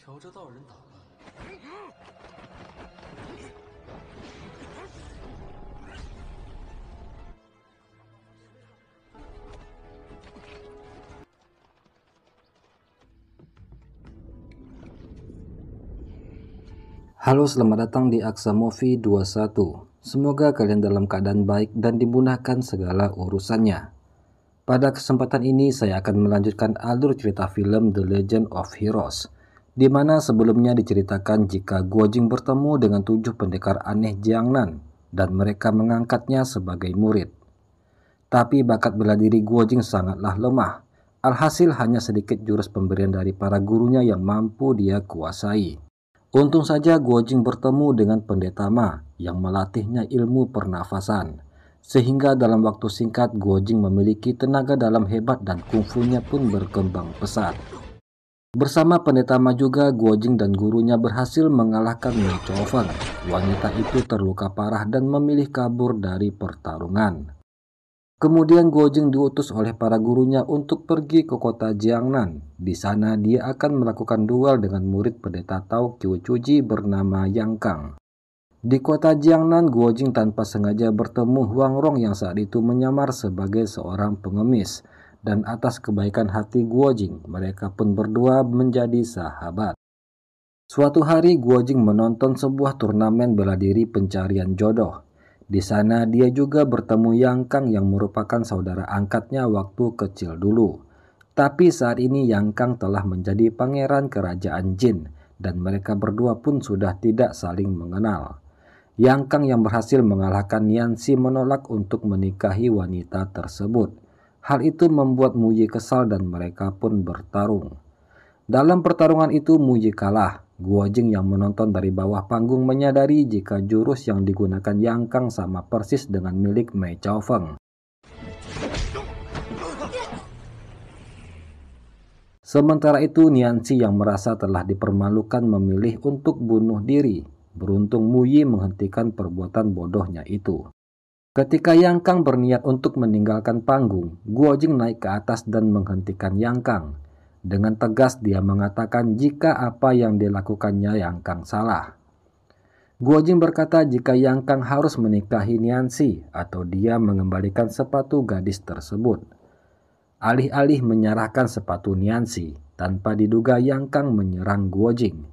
挑着道人打扮。Halo, selamat datang di Aksa Movie 21. Semoga kalian dalam keadaan baik dan dimudahkan segala urusannya. Pada kesempatan ini saya akan melanjutkan alur cerita film The Legend of Heroes, di mana sebelumnya diceritakan jika Guo Jing bertemu dengan 7 pendekar aneh Jiangnan dan mereka mengangkatnya sebagai murid. Tapi bakat bela diri Guo Jing sangatlah lemah. Alhasil hanya sedikit jurus pemberian dari para gurunya yang mampu dia kuasai. Untung saja Guo Jing bertemu dengan Pendeta Ma yang melatihnya ilmu pernafasan. Sehingga dalam waktu singkat Guo Jing memiliki tenaga dalam hebat dan kungfunya pun berkembang pesat. Bersama Pendeta Ma juga Guo Jing dan gurunya berhasil mengalahkan Mei Chaofeng. Wanita itu terluka parah dan memilih kabur dari pertarungan. Kemudian Guo Jing diutus oleh para gurunya untuk pergi ke kota Jiangnan. Di sana dia akan melakukan duel dengan murid pendeta Tao Qiu Chuji bernama Yang Kang. Di kota Jiangnan, Guo Jing tanpa sengaja bertemu Huang Rong yang saat itu menyamar sebagai seorang pengemis. Dan atas kebaikan hati Guo Jing, mereka pun berdua menjadi sahabat. Suatu hari Guo Jing menonton sebuah turnamen bela diri pencarian jodoh. Di sana dia juga bertemu Yang Kang yang merupakan saudara angkatnya waktu kecil dulu. Tapi saat ini Yang Kang telah menjadi pangeran kerajaan Jin dan mereka berdua pun sudah tidak saling mengenal. Yang Kang yang berhasil mengalahkan Nianxi menolak untuk menikahi wanita tersebut. Hal itu membuat Mu Yi kesal dan mereka pun bertarung. Dalam pertarungan itu Mu Yi kalah. Guo Jing yang menonton dari bawah panggung menyadari jika jurus yang digunakan Yang Kang sama persis dengan milik Mei Chaofeng. Sementara itu Nianxi yang merasa telah dipermalukan memilih untuk bunuh diri. Beruntung Mu Yi menghentikan perbuatan bodohnya itu. Ketika Yang Kang berniat untuk meninggalkan panggung, Guo Jing naik ke atas dan menghentikan Yang Kang. Dengan tegas dia mengatakan jika apa yang dilakukannya Yang Kang salah. Guo Jing berkata jika Yang Kang harus menikahi Nianxi atau dia mengembalikan sepatu gadis tersebut. Alih-alih menyerahkan sepatu Nianxi, tanpa diduga Yang Kang menyerang Guo Jing.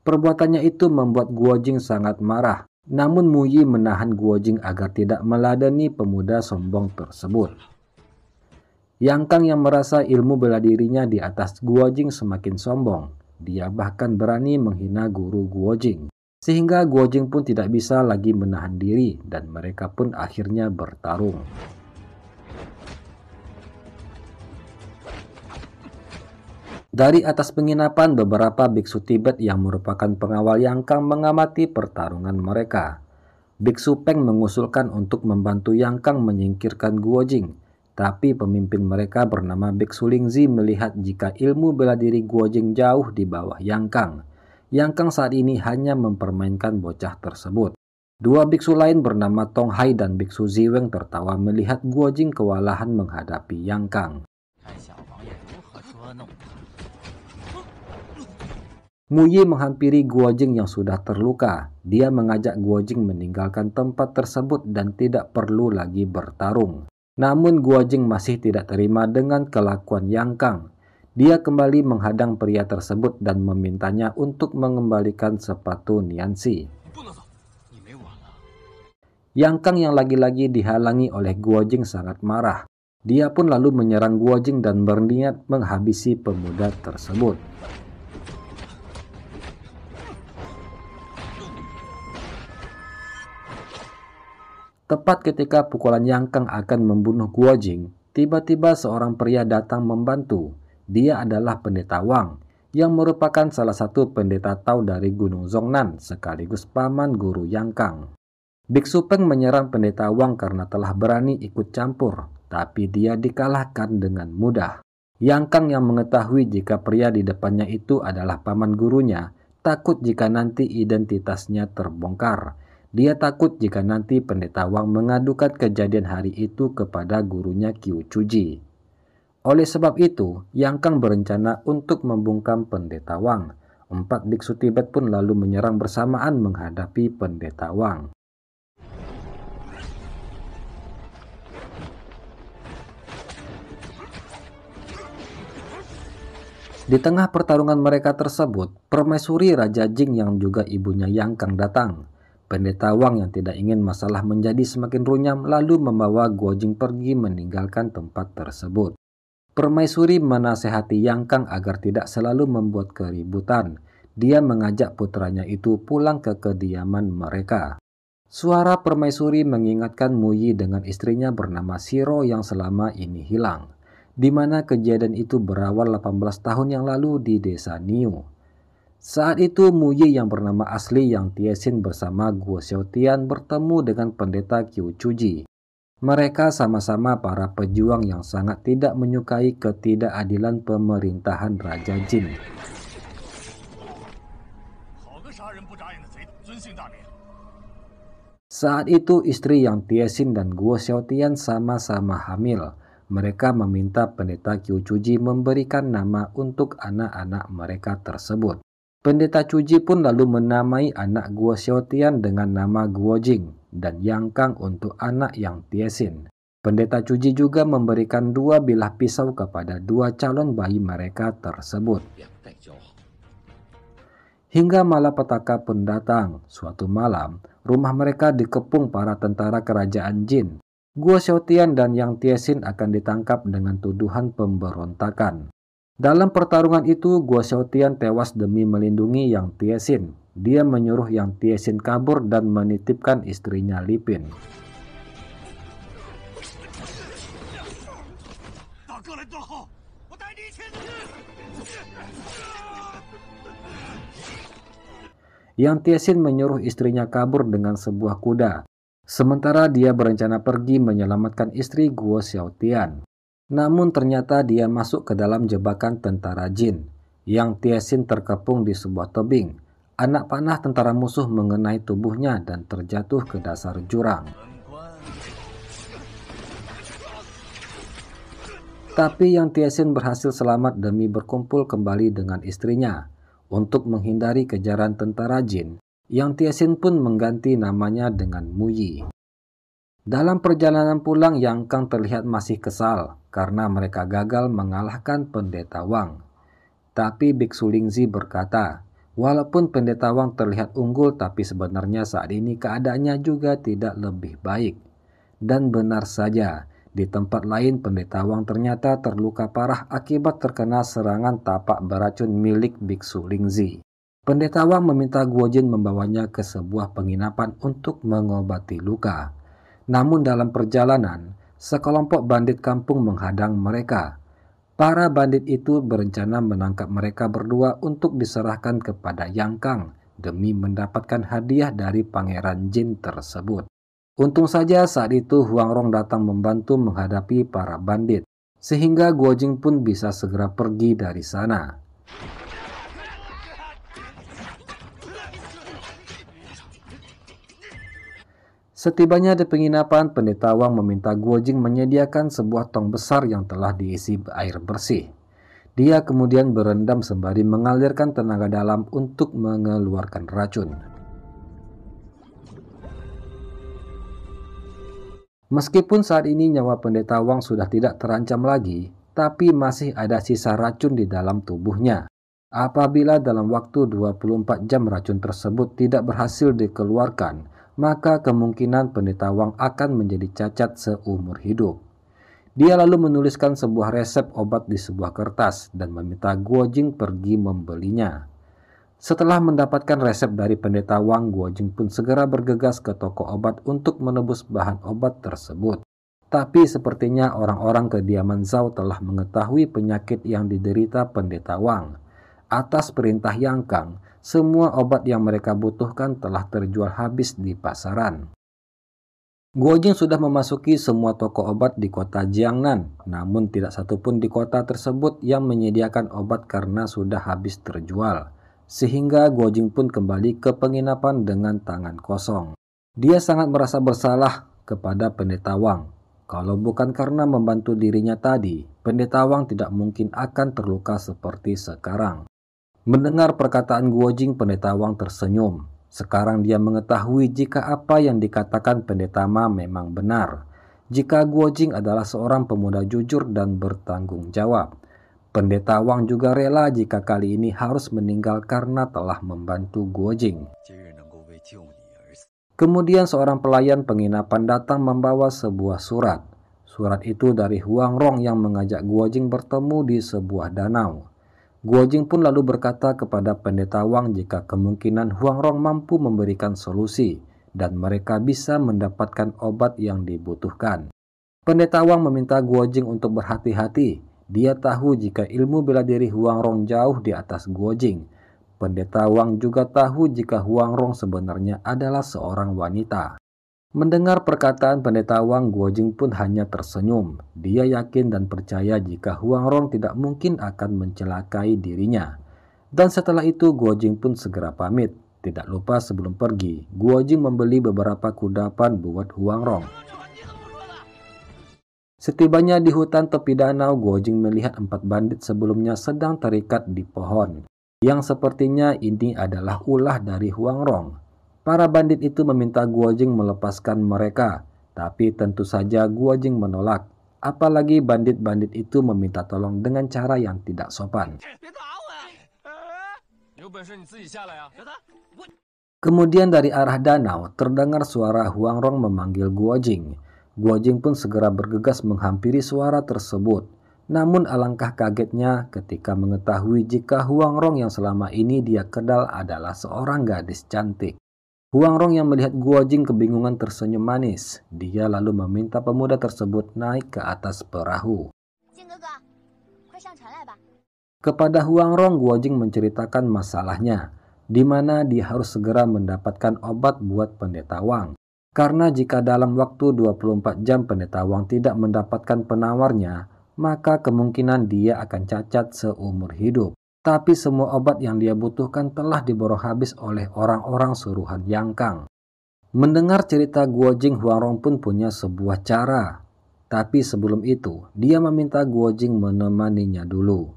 Perbuatannya itu membuat Guo Jing sangat marah, namun Mu Yi menahan Guo Jing agar tidak meladeni pemuda sombong tersebut. Yang Kang yang merasa ilmu bela dirinya di atas Guo Jing semakin sombong. Dia bahkan berani menghina guru Guo Jing. Sehingga Guo Jing pun tidak bisa lagi menahan diri dan mereka pun akhirnya bertarung. Dari atas penginapan beberapa biksu Tibet yang merupakan pengawal Yang Kang mengamati pertarungan mereka. Biksu Peng mengusulkan untuk membantu Yang Kang menyingkirkan Guo Jing. Tapi pemimpin mereka bernama Biksu Lingzi melihat jika ilmu bela diri Guo Jing jauh di bawah Yang Kang. Yang Kang saat ini hanya mempermainkan bocah tersebut. Dua biksu lain bernama Tong Hai dan Biksu Ziweng tertawa melihat Guo Jing kewalahan menghadapi Yang Kang. Mu Yi menghampiri Guo Jing yang sudah terluka. Dia mengajak Guo Jing meninggalkan tempat tersebut dan tidak perlu lagi bertarung. Namun Guo Jing masih tidak terima dengan kelakuan Yang Kang. Dia kembali menghadang pria tersebut dan memintanya untuk mengembalikan sepatu Nianxi. Yang Kang yang lagi-lagi dihalangi oleh Guo Jing sangat marah. Dia pun lalu menyerang Guo Jing dan berniat menghabisi pemuda tersebut. Tepat ketika pukulan Yang Kang akan membunuh Guo Jing, tiba-tiba seorang pria datang membantu. Dia adalah Pendeta Wang, yang merupakan salah satu pendeta Tao dari Gunung Zhongnan, sekaligus paman guru Yang Kang. Biksu Peng menyerang Pendeta Wang karena telah berani ikut campur, tapi dia dikalahkan dengan mudah. Yang Kang yang mengetahui jika pria di depannya itu adalah paman gurunya, takut jika nanti identitasnya terbongkar. Dia takut jika nanti Pendeta Wang mengadukan kejadian hari itu kepada gurunya Qiu Chuji. Oleh sebab itu, Yang Kang berencana untuk membungkam Pendeta Wang. 4 biksu Tibet pun lalu menyerang bersamaan menghadapi Pendeta Wang. Di tengah pertarungan mereka tersebut, permaisuri Raja Jing yang juga ibunya Yang Kang datang. Pendeta Wang yang tidak ingin masalah menjadi semakin runyam lalu membawa Guo Jing pergi meninggalkan tempat tersebut. Permaisuri menasehati Yang Kang agar tidak selalu membuat keributan. Dia mengajak putranya itu pulang ke kediaman mereka. Suara permaisuri mengingatkan Mu Yi dengan istrinya bernama Shiro yang selama ini hilang, di mana kejadian itu berawal 18 tahun yang lalu di desa Niu. Saat itu Mu Yi yang bernama asli Yang Tiesin bersama Guo Xiaotian bertemu dengan pendeta Qiu Chuji. Mereka sama-sama para pejuang yang sangat tidak menyukai ketidakadilan pemerintahan Raja Jin. Saat itu istri Yang Tiesin dan Guo Xiaotian sama-sama hamil. Mereka meminta pendeta Qiu Chuji memberikan nama untuk anak-anak mereka tersebut. Pendeta Chuji pun lalu menamai anak Guo Xiaotian dengan nama Guo Jing dan Yang Kang untuk anak Yang Tiesin. Pendeta Chuji juga memberikan 2 bilah pisau kepada 2 calon bayi mereka tersebut. Hingga malapetaka pun datang. Suatu malam, rumah mereka dikepung para tentara kerajaan Jin. Guo Xiaotian dan Yang Tiesin akan ditangkap dengan tuduhan pemberontakan. Dalam pertarungan itu, Guo Xiaotian tewas demi melindungi Yang Tiesin. Dia menyuruh Yang Tiesin kabur dan menitipkan istrinya Li Pin. Yang Tiesin menyuruh istrinya kabur dengan sebuah kuda. Sementara dia berencana pergi menyelamatkan istri Guo Xiaotian. Namun ternyata dia masuk ke dalam jebakan tentara Jin. Yang Tiesin terkepung di sebuah tebing. Anak panah tentara musuh mengenai tubuhnya dan terjatuh ke dasar jurang. Tapi Yang Tiesin berhasil selamat demi berkumpul kembali dengan istrinya. Untuk menghindari kejaran tentara Jin, Yang Tiesin pun mengganti namanya dengan Mu Yi. Dalam perjalanan pulang, Yang Kang terlihat masih kesal karena mereka gagal mengalahkan Pendeta Wang. Tapi Biksu Lingzi berkata, walaupun Pendeta Wang terlihat unggul, tapi sebenarnya saat ini keadaannya juga tidak lebih baik. Dan benar saja, di tempat lain Pendeta Wang ternyata terluka parah akibat terkena serangan tapak beracun milik Biksu Lingzi. Pendeta Wang meminta Guo Jin membawanya ke sebuah penginapan untuk mengobati luka. Namun dalam perjalanan, sekelompok bandit kampung menghadang mereka. Para bandit itu berencana menangkap mereka berdua untuk diserahkan kepada Yang Kang demi mendapatkan hadiah dari Pangeran Jin tersebut. Untung saja saat itu Huang Rong datang membantu menghadapi para bandit, sehingga Guo Jing pun bisa segera pergi dari sana. Setibanya di penginapan, Pendeta Wang meminta Guo Jing menyediakan sebuah tong besar yang telah diisi air bersih. Dia kemudian berendam sembari mengalirkan tenaga dalam untuk mengeluarkan racun. Meskipun saat ini nyawa Pendeta Wang sudah tidak terancam lagi, tapi masih ada sisa racun di dalam tubuhnya. Apabila dalam waktu 24 jam racun tersebut tidak berhasil dikeluarkan, maka kemungkinan Pendeta Wang akan menjadi cacat seumur hidup. Dia lalu menuliskan sebuah resep obat di sebuah kertas dan meminta Guo Jing pergi membelinya. Setelah mendapatkan resep dari Pendeta Wang, Guo Jing pun segera bergegas ke toko obat untuk menebus bahan obat tersebut. Tapi sepertinya orang-orang kediaman Zhao telah mengetahui penyakit yang diderita Pendeta Wang. Atas perintah Yang Kang, semua obat yang mereka butuhkan telah terjual habis di pasaran. Guo Jing sudah memasuki semua toko obat di kota Jiangnan, namun tidak satupun di kota tersebut yang menyediakan obat karena sudah habis terjual. Sehingga Guo Jing pun kembali ke penginapan dengan tangan kosong. Dia sangat merasa bersalah kepada Pendeta Wang. Kalau bukan karena membantu dirinya tadi, Pendeta Wang tidak mungkin akan terluka seperti sekarang. Mendengar perkataan Guojing, Pendeta Wang tersenyum. Sekarang dia mengetahui jika apa yang dikatakan Pendeta Ma memang benar. Jika Guojing adalah seorang pemuda jujur dan bertanggung jawab. Pendeta Wang juga rela jika kali ini harus meninggal karena telah membantu Guojing. Kemudian seorang pelayan penginapan datang membawa sebuah surat. Surat itu dari Huang Rong yang mengajak Guojing bertemu di sebuah danau. Guojing pun lalu berkata kepada Pendeta Wang jika kemungkinan Huang Rong mampu memberikan solusi dan mereka bisa mendapatkan obat yang dibutuhkan. Pendeta Wang meminta Guojing untuk berhati-hati. Dia tahu jika ilmu bela diri Huang Rong jauh di atas Guojing. Pendeta Wang juga tahu jika Huang Rong sebenarnya adalah seorang wanita. Mendengar perkataan Pendeta Wang, Guojing pun hanya tersenyum. Dia yakin dan percaya jika Huang Rong tidak mungkin akan mencelakai dirinya. Dan setelah itu Guojing pun segera pamit. Tidak lupa sebelum pergi, Guojing membeli beberapa kudapan buat Huang Rong. Setibanya di hutan tepi danau, Guojing melihat 4 bandit sebelumnya sedang terikat di pohon. Yang sepertinya ini adalah ulah dari Huang Rong. Para bandit itu meminta Guojing melepaskan mereka, tapi tentu saja Guojing menolak. Apalagi bandit-bandit itu meminta tolong dengan cara yang tidak sopan. Kemudian dari arah danau terdengar suara Huang Rong memanggil Guojing. Guojing pun segera bergegas menghampiri suara tersebut. Namun alangkah kagetnya ketika mengetahui jika Huang Rong yang selama ini dia kenal adalah seorang gadis cantik. Huang Rong yang melihat Guojing kebingungan tersenyum manis. Dia lalu meminta pemuda tersebut naik ke atas perahu. Kepada Huang Rong, Guojing menceritakan masalahnya, di mana dia harus segera mendapatkan obat buat Pendeta Wang. Karena jika dalam waktu 24 jam Pendeta Wang tidak mendapatkan penawarnya, maka kemungkinan dia akan cacat seumur hidup. Tapi semua obat yang dia butuhkan telah diborong habis oleh orang-orang suruhan Yang Kang. Mendengar cerita Guojing, Huang Rong pun punya sebuah cara. Tapi sebelum itu, dia meminta Guojing menemaninya dulu.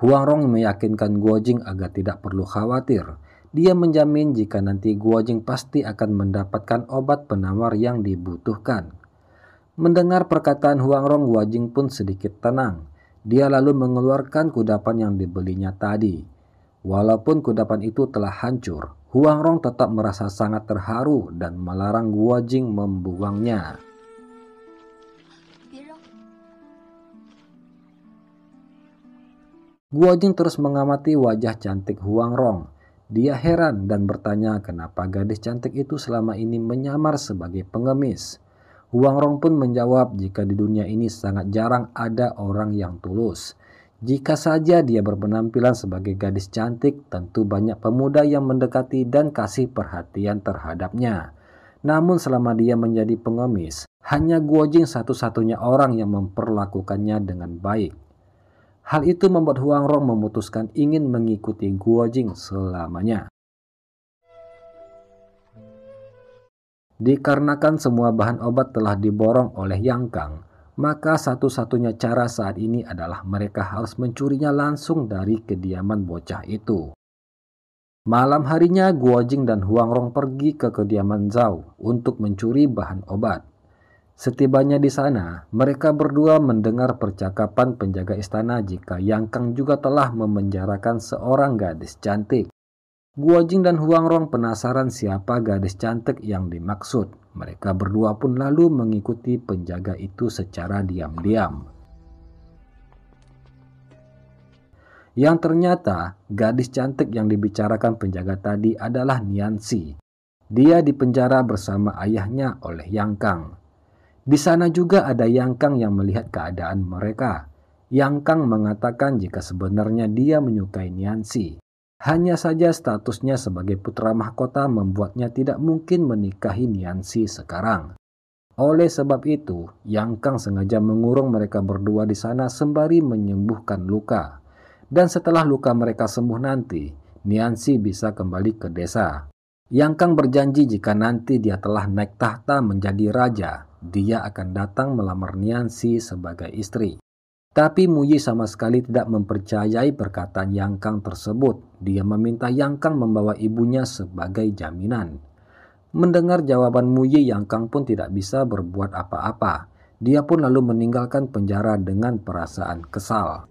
Huang Rong meyakinkan Guojing agar tidak perlu khawatir. Dia menjamin jika nanti Guojing pasti akan mendapatkan obat penawar yang dibutuhkan. Mendengar perkataan Huang Rong, Guojing pun sedikit tenang. Dia lalu mengeluarkan kudapan yang dibelinya tadi. Walaupun kudapan itu telah hancur, Huang Rong tetap merasa sangat terharu dan melarang Guojing membuangnya. Guojing terus mengamati wajah cantik Huang Rong. Dia heran dan bertanya kenapa gadis cantik itu selama ini menyamar sebagai pengemis. Huang Rong pun menjawab jika di dunia ini sangat jarang ada orang yang tulus. Jika saja dia berpenampilan sebagai gadis cantik, tentu banyak pemuda yang mendekati dan kasih perhatian terhadapnya. Namun selama dia menjadi pengemis, hanya Guojing satu-satunya orang yang memperlakukannya dengan baik. Hal itu membuat Huang Rong memutuskan ingin mengikuti Guojing selamanya. Dikarenakan semua bahan obat telah diborong oleh Yang Kang, maka satu-satunya cara saat ini adalah mereka harus mencurinya langsung dari kediaman bocah itu. Malam harinya Guojing dan Huang Rong pergi ke kediaman Zhao untuk mencuri bahan obat. Setibanya di sana, mereka berdua mendengar percakapan penjaga istana jika Yang Kang juga telah memenjarakan seorang gadis cantik. Guojing dan Huang Rong penasaran siapa gadis cantik yang dimaksud. Mereka berdua pun lalu mengikuti penjaga itu secara diam-diam. Yang ternyata gadis cantik yang dibicarakan penjaga tadi adalah Nianxi. Dia dipenjara bersama ayahnya oleh Yang Kang. Di sana juga ada Yang Kang yang melihat keadaan mereka. Yang Kang mengatakan jika sebenarnya dia menyukai Nianxi. Hanya saja statusnya sebagai putra mahkota membuatnya tidak mungkin menikahi Nianxi sekarang. Oleh sebab itu, Yang Kang sengaja mengurung mereka berdua di sana sembari menyembuhkan luka. Dan setelah luka mereka sembuh nanti, Nianxi bisa kembali ke desa. Yang Kang berjanji jika nanti dia telah naik tahta menjadi raja, dia akan datang melamar Nianxi sebagai istri. Tapi Muyi sama sekali tidak mempercayai perkataan Yang Kang tersebut. Dia meminta Yang Kang membawa ibunya sebagai jaminan. Mendengar jawaban Muyi, Yang Kang pun tidak bisa berbuat apa-apa. Dia pun lalu meninggalkan penjara dengan perasaan kesal.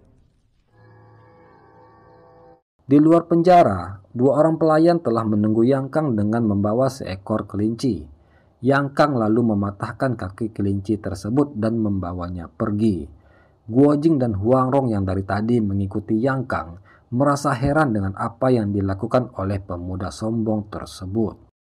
Di luar penjara, dua orang pelayan telah menunggu Yang Kang dengan membawa seekor kelinci. Yang Kang lalu mematahkan kaki kelinci tersebut dan membawanya pergi. Guo Jing dan Huang Rong yang dari tadi mengikuti Yang Kang merasa heran dengan apa yang dilakukan oleh pemuda sombong tersebut.